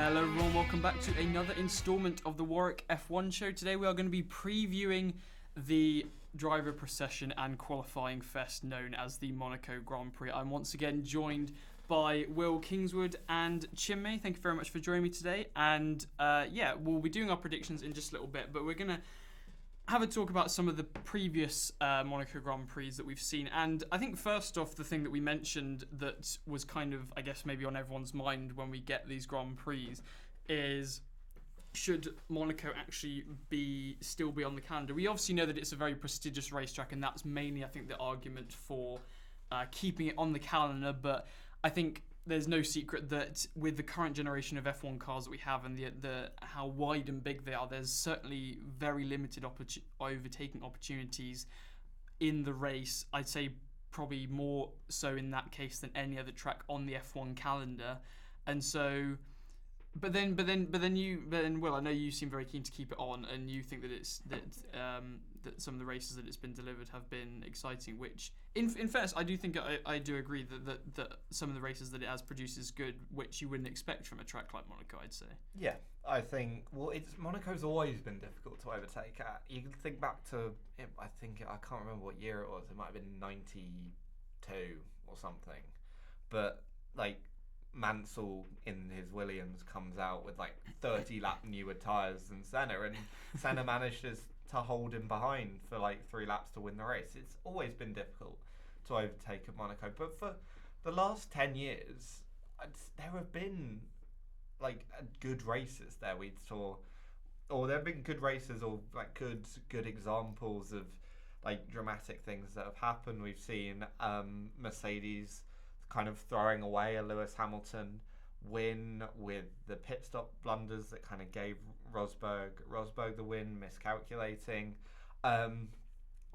Hello everyone, welcome back to another instalment of the Warwick F1 Show. Today we are going to be previewing the driver procession and qualifying fest known as the Monaco Grand Prix. I'm once again joined by Will Kingswood and Chinmay. Thank you very much for joining me today. And we'll be doing our predictions in just a little bit, but we're going to have a talk about some of the previous Monaco Grand Prix that we've seen. And I think first off, the thing that we mentioned that was kind of, I guess, maybe on everyone's mind when we get these Grand Prix is, should Monaco actually still be on the calendar? We obviously know that it's a very prestigious racetrack, and that's mainly, I think, the argument for keeping it on the calendar. But I think there's no secret that with the current generation of F1 cars that we have and the how wide and big they are, there's certainly very limited overtaking opportunities in the race. I'd say probably more so in that case than any other track on the F1 calendar. And so, but then, Will, I know you seem very keen to keep it on, and you think that that some of the races that it's been delivered have been exciting. Which, in fairness, I do think I do agree that some of the races that it has produced is good, which you wouldn't expect from a track like Monaco, I'd say. Yeah, I think Monaco's always been difficult to overtake at. You can think back to I can't remember what year it was. It might have been 92 or something, but like Mansell in his Williams comes out with like 30 lap newer tyres than Senna, and Senna manages to hold him behind for like 3 laps to win the race. It's always been difficult to overtake at Monaco, but for the last 10 years there have been like good races there. There have been good races, or like good examples of like dramatic things that have happened. We've seen Mercedes kind of throwing away a Lewis Hamilton win with the pit stop blunders that kind of gave Rosberg the win, miscalculating.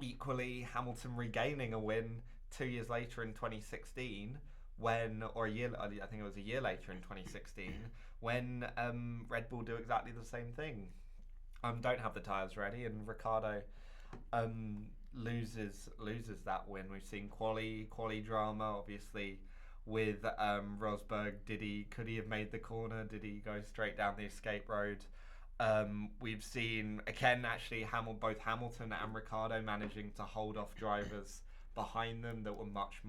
Equally, Hamilton regaining a win 2 years later in 2016 I think it was a year later in 2016 when Red Bull do exactly the same thing. Don't have the tyres ready, and Ricciardo loses that win. We've seen quali drama, obviously, with Rosberg. Could he have made the corner? Did he go straight down the escape road? We've seen again actually both Hamilton and Ricciardo managing to hold off drivers behind them that were much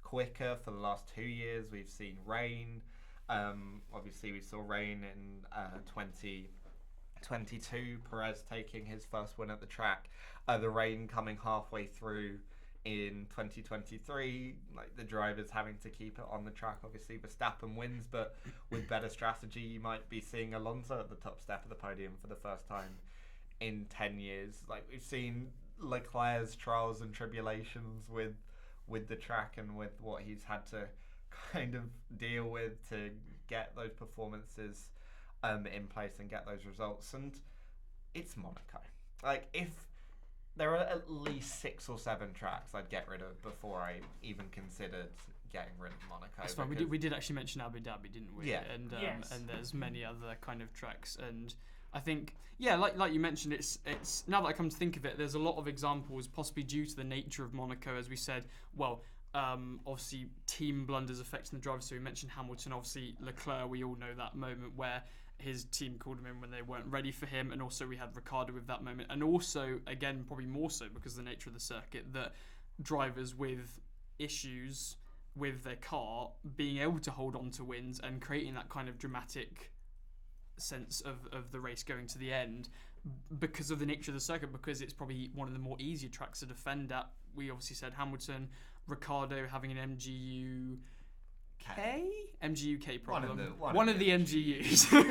quicker for the last 2 years. We've seen rain. Obviously we saw rain in 2022, Perez taking his first win at the track. The rain coming halfway through in 2023, like the drivers having to keep it on the track. Obviously Verstappen wins, but with better strategy you might be seeing Alonso at the top step of the podium for the first time in 10 years. Like we've seen Leclerc's trials and tribulations with the track and with what he's had to kind of deal with to get those performances in place and get those results. And it's Monaco. Like, if there are at least 6 or 7 tracks I'd get rid of before I even considered getting rid of Monaco. That's fine. We did actually mention Abu Dhabi, didn't we? Yeah. And yes. And there's many other kind of tracks, and I think, yeah, like you mentioned, it's now that I come to think of it, there's a lot of examples, possibly due to the nature of Monaco, as we said. Well, obviously team blunders affecting the drivers. So we mentioned Hamilton, obviously Leclerc. We all know that moment where his team called him in when they weren't ready for him, and also we had Ricciardo with that moment, and also again probably more so because of the nature of the circuit, that drivers with issues with their car being able to hold on to wins and creating that kind of dramatic sense of the race going to the end because of the nature of the circuit, because it's probably one of the more easier tracks to defend at. We obviously said Hamilton, Ricciardo having an MGU-K problem. One of the MGUs. There's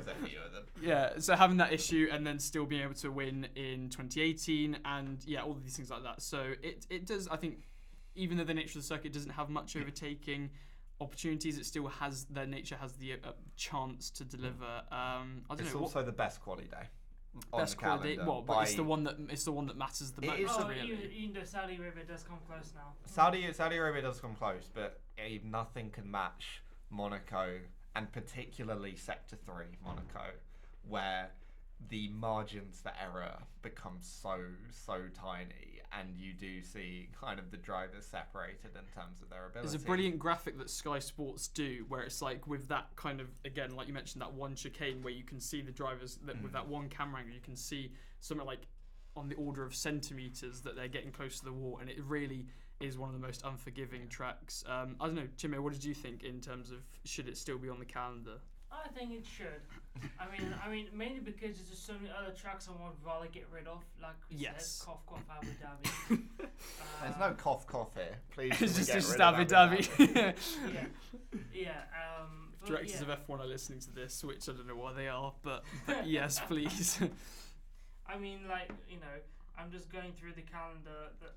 a few of them. Yeah, so having that issue and then still being able to win in 2018 and all of these things like that. So it does, I think, even though the nature of the circuit doesn't have much overtaking opportunities, it still has, their nature has the chance to deliver. It's also the best quality day. Best quality. Well, but it's the one that matters the most. Really. Even though Saudi Arabia does come close now. Saudi Arabia does come close, but nothing can match Monaco, and particularly Sector 3 Monaco, where the margins for error become so tiny, and you do see kind of the drivers separated in terms of their ability. There's a brilliant graphic that Sky Sports do where it's like with that kind of, again, like you mentioned, that one chicane where you can see the drivers with that one camera angle, you can see something like on the order of centimetres that they're getting close to the wall, and it really is one of the most unforgiving tracks. I don't know, Chinmay, what did you think in terms of should it still be on the calendar? I think it should. I mean, mainly because there's just so many other tracks I would rather get rid of, like we said, cough cough Abu Dhabi. There's no cough here. Please. It's just Abu Dhabi. Yeah. Directors of F1 are listening to this, which I don't know why they are, but yes, please. I mean, like, you know, I'm just going through the calendar that,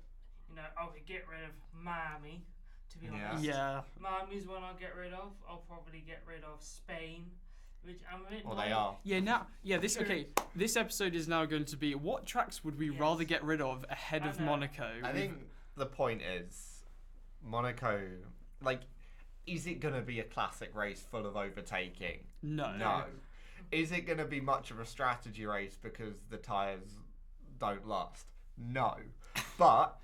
you know, I could get rid of Miami, to be honest. Yeah. Miami's one I'll get rid of. I'll probably get rid of Spain, which I'm a bit they are. This episode is now going to be what tracks would we rather get rid of ahead of Monaco? I think the point is, Monaco, like, is it going to be a classic race full of overtaking? No. Is it going to be much of a strategy race because the tyres don't last? No. But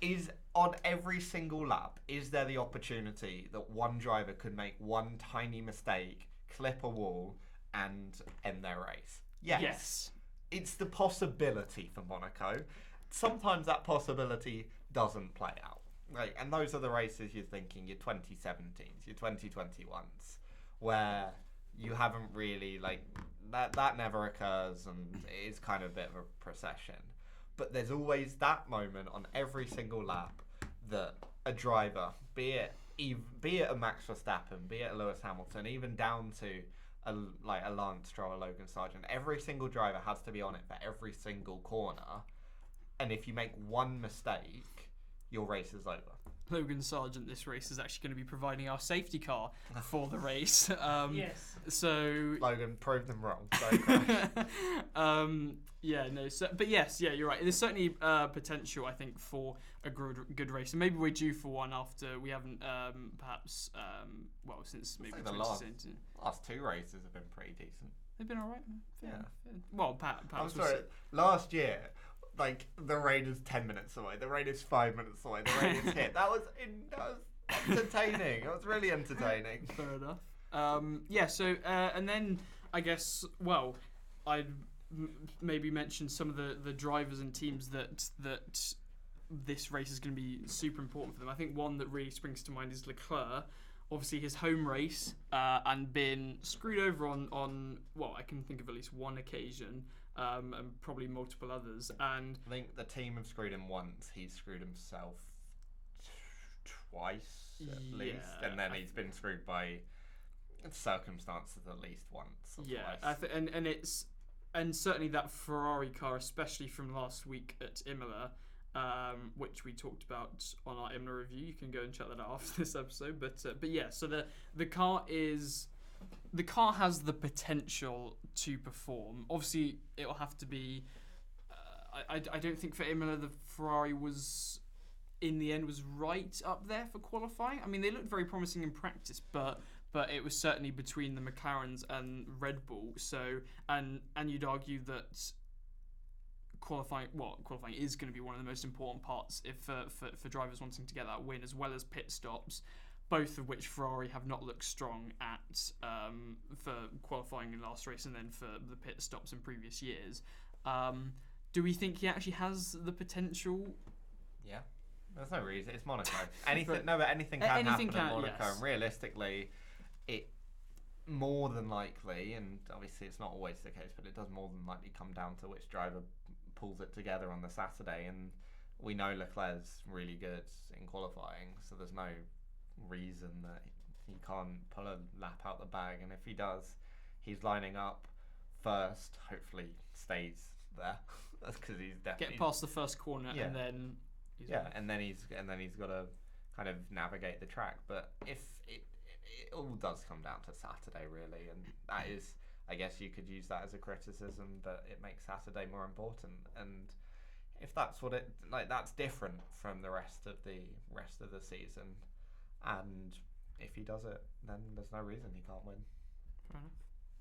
on every single lap, is there the opportunity that one driver could make one tiny mistake, clip a wall, and end their race? Yes. It's the possibility for Monaco. Sometimes that possibility doesn't play out. Right? And those are the races you're thinking, your 2017s, your 2021s, where you haven't really, like, that never occurs, and it is kind of a bit of a procession. But there's always that moment on every single lap that a driver, be it a Max Verstappen, be it a Lewis Hamilton, even down to a Lance Stroll, a Logan Sargent, every single driver has to be on it for every single corner. And if you make one mistake, your race is over. Logan Sargent this race is actually going to be providing our safety car for the race. Yes. So Logan, prove them wrong. But yes, you're right. There's certainly potential, I think, for a good race, and maybe we're due for one after we haven't since maybe the last two races have been pretty decent. They've been all right. Fair. Well, perhaps. I'm sorry. Last year, like, the rain is 10 minutes away. The rain is 5 minutes away. The rain is hit. That was entertaining. It was really entertaining. Fair enough. So and then I guess, I'd maybe mention some of the drivers and teams that this race is going to be super important for them. I think one that really springs to mind is Leclerc. Obviously, his home race and been screwed over on I can think of at least one occasion. And probably multiple others. And I think the team have screwed him once. He's screwed himself twice at least, and then he's been screwed by circumstances at least once or twice. And certainly that Ferrari car, especially from last week at Imola, which we talked about on our Imola review. You can go and check that out after this episode. But yeah, so the car is. The car has the potential to perform. Obviously, it will have to be. I don't think for Imola the Ferrari was, in the end, was right up there for qualifying. I mean, they looked very promising in practice, but it was certainly between the McLarens and Red Bull. So, and you'd argue that qualifying is going to be one of the most important parts for drivers wanting to get that win, as well as pit stops. Both of which Ferrari have not looked strong at for qualifying in last race and then for the pit stops in previous years. Do we think he actually has the potential? Yeah, there's no reason. It's Monaco. Anything can happen in Monaco, yes. And realistically, it more than likely, and obviously it's not always the case, but it does more than likely come down to which driver pulls it together on the Saturday. And we know Leclerc's really good in qualifying, so there's no reason that he can't pull a lap out the bag, and if he does, he's lining up first, hopefully stays there. That's because he's definitely get past the first corner and then and then he's got to kind of navigate the track. But if it all does come down to Saturday really, and that is, I guess you could use that as a criticism, but it makes Saturday more important. And if that's what it that's different from the rest of the season. And if he does it, then there's no reason he can't win. Fair enough.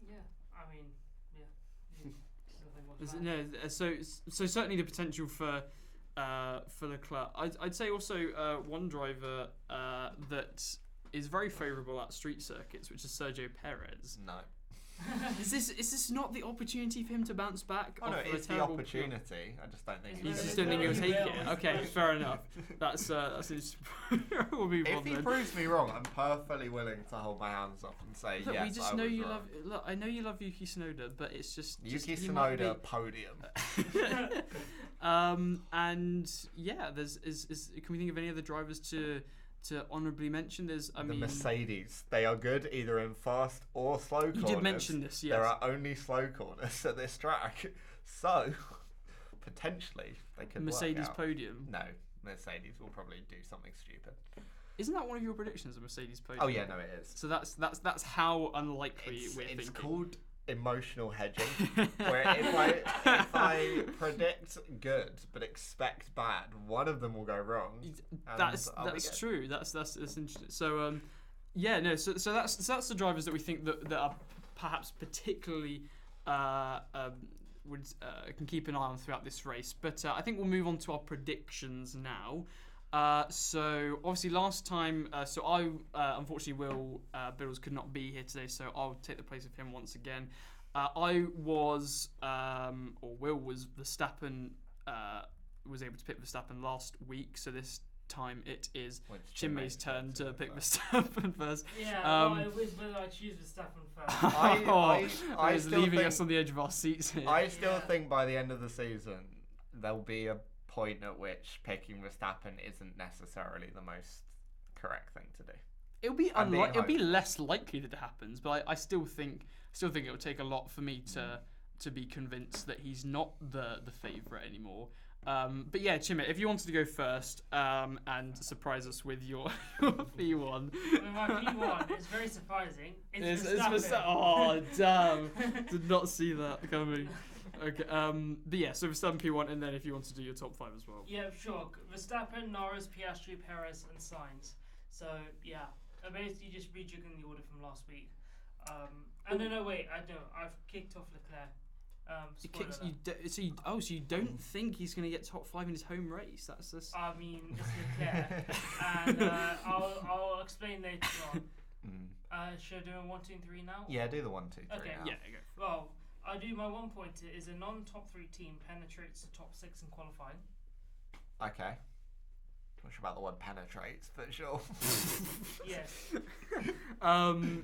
Yeah, I mean, yeah. So certainly the potential for Leclerc. I'd say also one driver that is very favourable at street circuits, which is Sergio Perez. No. Is this not the opportunity for him to bounce back? Oh no, it's the opportunity. I just don't think. You just don't think he'll take it. Okay, fair enough. That's we'll move on. If he proves me wrong, I'm perfectly willing to hold my hands up and say look, yes. We just I know was you wrong. love. Look, I know you love Yuki Tsunoda, but it's just Yuki he might Tsunoda be- podium. And yeah, can we think of any other drivers to honourably mention? The Mercedes, they are good either in fast or slow corners. You did mention this, yes. There are only slow corners at this track, so potentially they could Mercedes work out. podium. No, Mercedes will probably do something stupid. Isn't that one of your predictions, a Mercedes podium? Oh yeah, no, it is. So that's how unlikely we're thinking. It's called emotional hedging, where if I predict good but expect bad, one of them will go wrong. That's true. That's interesting. So so that's the drivers that we think that are perhaps particularly can keep an eye on throughout this race. But I think we'll move on to our predictions now. So obviously last time, I unfortunately Will Biddles could not be here today, so I'll take the place of him once again. I was, or Will was Verstappen, was able to pick Verstappen last week, so this time it is Chinmay's turn to pick Verstappen first. Yeah, it was whether I choose Verstappen first. I was leaving us on the edge of our seats here. I still think by the end of the season there'll be a point at which picking Verstappen isn't necessarily the most correct thing to do. It'll be it'll be less likely that it happens, but I still think it will take a lot for me to be convinced that he's not the favourite anymore. But yeah, Chinmay, if you wanted to go first and surprise us with your P1. My P1 is very surprising. It's Verstappen. Oh damn! Did not see that coming. Okay, but yeah, so Verstappen P1, and then if you want to do your top 5 as well. Yeah, sure. Verstappen, Norris, Piastri, Perez, and Sainz. So yeah, I'm basically just rejigging the order from last week. No, wait, I've kicked off Leclerc. So you don't think he's going to get top 5 in his home race? That's. I mean, it's Leclerc, and I'll explain later on. Should I do a 1, 2, and 3 now? Yeah, do the 1, 2, 3. Okay. Now. Yeah. Okay. Well, I'll do my 1 pointer. Is a non-top 3 team penetrates the top 6 in qualifying. Okay. Not sure about the word penetrates, but sure. Yes.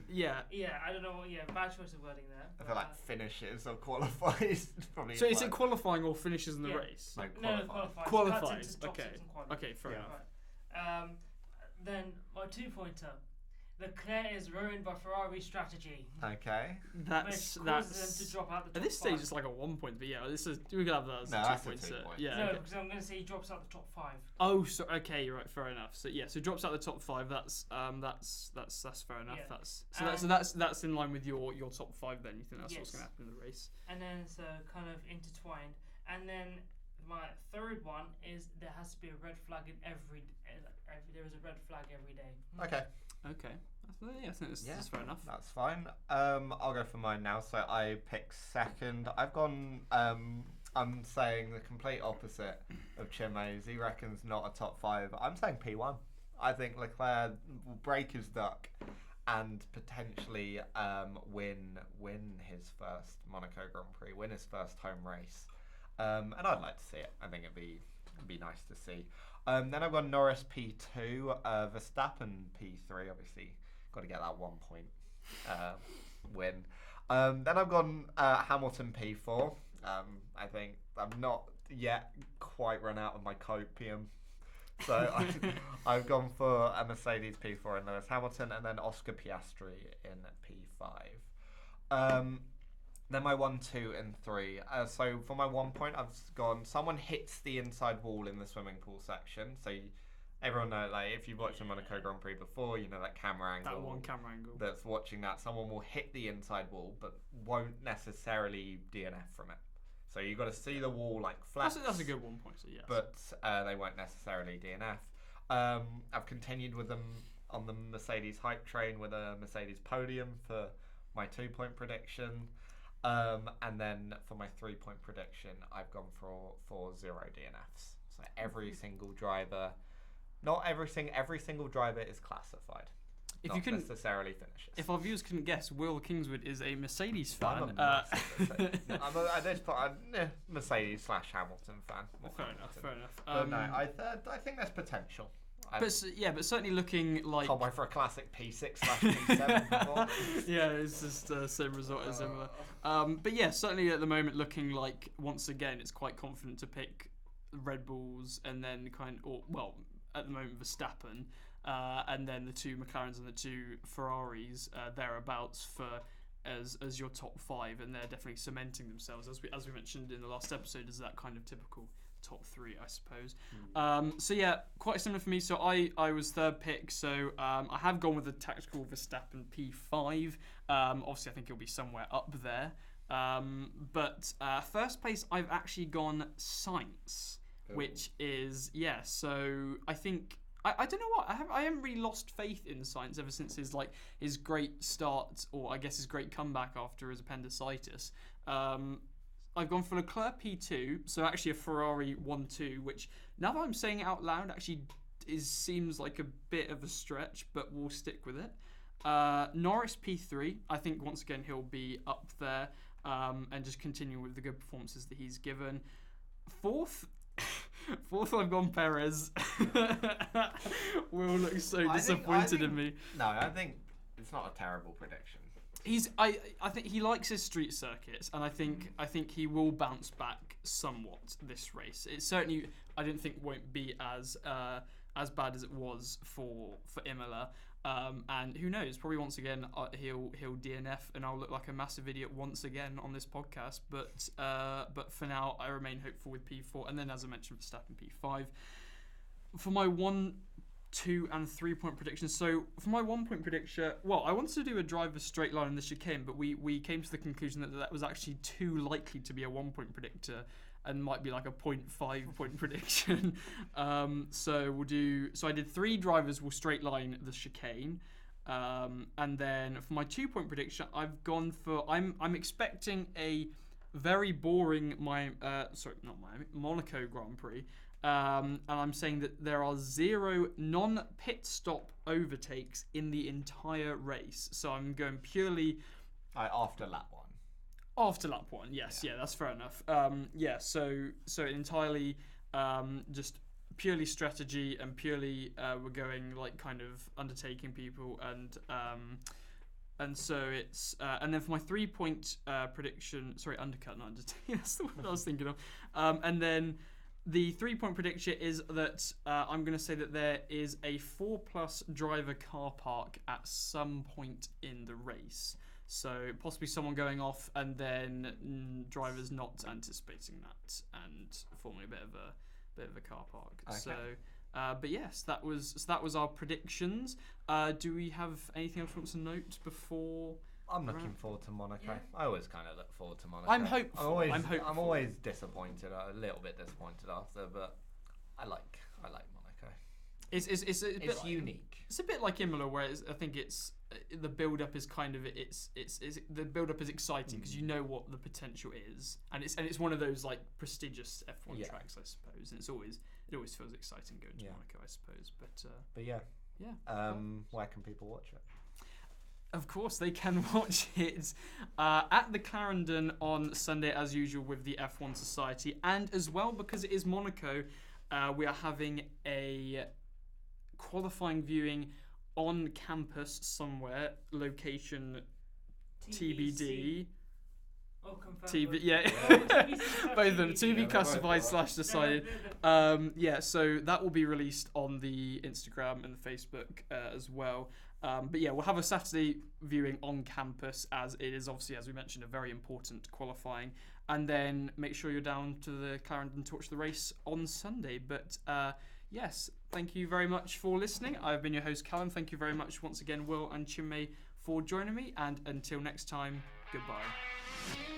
Yeah. Yeah, I don't know. Yeah, bad choice of wording there. I feel like finishes or qualifies. Probably. So is it qualifying or finishes in the race? No, qualifies. Okay, fair enough. Right. Then my 2-pointer. Leclerc is ruined by Ferrari's strategy. Okay. That's them to drop out the top at this stage 5. It's like a 1 point, but yeah, we could have that as that's 2 points. A 2 point. Yeah. No, okay. because I'm going to say he drops out the top 5. Oh, so okay, you're right. Fair enough. So yeah, so drops out the top 5. That's fair enough. Yeah. That's in line with your top 5. Then you think that's what's going to happen in the race. And then it's kind of intertwined. And then my 3rd one is there has to be a red flag in every. There is a red flag every day. Okay. Okay. I think that's fair enough. That's fine. I'll go for mine now. So I pick 2nd. I've gone. I'm saying the complete opposite of Chinmay's. He reckons not a top 5. I'm saying P1. I think Leclerc will break his duck and potentially win his first Monaco Grand Prix, win his first home race. And I'd like to see it. I think it'd be nice to see. Then I've got Norris P2, Verstappen P3. Obviously, got to get that 1 point win. Then I've gone Hamilton P4. I think I'm not yet quite run out of my copium, so I've gone for a Mercedes P4 and Lewis Hamilton, and then Oscar Piastri in P5. Then my 1, 2, and 3. So for my 1 point, I've gone. Someone hits the inside wall in the swimming pool section. So everyone knows, like, if you've watched the Monaco Grand Prix before, you know that camera angle. That one camera angle. That's watching that. Someone will hit the inside wall, but won't necessarily DNF from it. So you've got to see the wall like flat. That's a good 1 point. So yes. But they won't necessarily DNF. I've continued with them on the Mercedes hype train with a Mercedes podium for my 2 point prediction. And then for my 3-point prediction, I've gone for 0 DNFs. So every single driver, not every single driver is classified. If not you can necessarily finishes. If our viewers couldn't guess, Will Kingswood is a Mercedes fan. I'm a massive Mercedes. At this point, I'm Mercedes / Hamilton fan. Fair enough. But no, I think there's potential. But certainly looking like. Can't wait for a classic P6 / P7 performance. Yeah, it's just the same result as similar. But yeah, certainly at the moment looking like once again it's quite confident to pick Red Bulls and then at the moment Verstappen. And then the 2 McLarens and the 2 Ferraris thereabouts as your top 5, and they're definitely cementing themselves as we mentioned in the last episode as that kind of typical top 3, I suppose. So yeah, quite similar for me. So I was 3rd pick. So I have gone with the tactical Verstappen P5. Obviously, I think it'll be somewhere up there. But first place, I've actually gone Sainz, which is So I think. I don't know what I haven't really lost faith in Sainz ever since his great start, or I guess his great comeback after his appendicitis. I've gone for Leclerc P2, so actually a Ferrari 1-2, which now that I'm saying it out loud actually seems like a bit of a stretch, but we'll stick with it. Norris P3, I think once again he'll be up there and just continue with the good performances that he's given. Fourth, I've gone Perez. Will looks so disappointed in me. No, I think it's not a terrible prediction. I think he likes his street circuits, and I think he will bounce back somewhat this race. It certainly I didn't think won't be as bad as it was for Imola. And who knows? Probably once again he'll DNF, and I'll look like a massive idiot once again on this podcast. But for now, I remain hopeful with P4, and then as I mentioned, Verstappen P5. For my 1, 2, and 3 point predictions. So for my 1 point prediction, I wanted to do a driver straight line in the chicane, but we came to the conclusion that was actually too likely to be a 1 point predictor. And might be like a 0.5 point prediction. So I did 3 drivers will straight line the chicane, and then for my 2 point prediction, I've gone for I'm expecting a very boring Monaco Grand Prix, and I'm saying that there are 0 non-pit stop overtakes in the entire race. So I'm going purely after lap 1. After lap 1, yes, yeah, that's fair enough. So entirely just purely strategy and purely we're going like kind of undertaking people, and so it's and then for my 3 point prediction, undercut, not undertaking. That's the one I was thinking of. And then the 3 point prediction is that I'm going to say that there is a 4+ driver car park at some point in the race. So possibly someone going off, and then drivers not anticipating that, and forming a bit of a car park. Okay. So, but yes, that was our predictions. Do we have anything else we want to note before? I'm looking forward to Monaco. Yeah. I always kind of look forward to Monaco. I'm hopeful. I'm always disappointed, a little bit disappointed after, but I like Monaco. It's a bit unique. It's a bit like Imola, where I think it's the build up is kind of the build up is exciting because you know what the potential is, and it's one of those like prestigious F1 tracks, I suppose. And it always feels exciting going to Monaco, I suppose. But yeah. Where can people watch it? Of course, they can watch it at the Clarendon on Sunday, as usual, with the F1 Society, and as well because it is Monaco, we are having a qualifying viewing on campus somewhere, location TBD. Oh, confirmed. TV, yeah. Both of them, to be classified / decided. So that will be released on the Instagram and the Facebook as well. But yeah, we'll have a Saturday viewing on campus, as it is obviously, as we mentioned, a very important qualifying. And then make sure you're down to the Clarendon to watch the race on Sunday. But yes, thank you very much for listening. I've been your host, Callum. Thank you very much once again, Will and Chinmay, for joining me. And until next time, goodbye.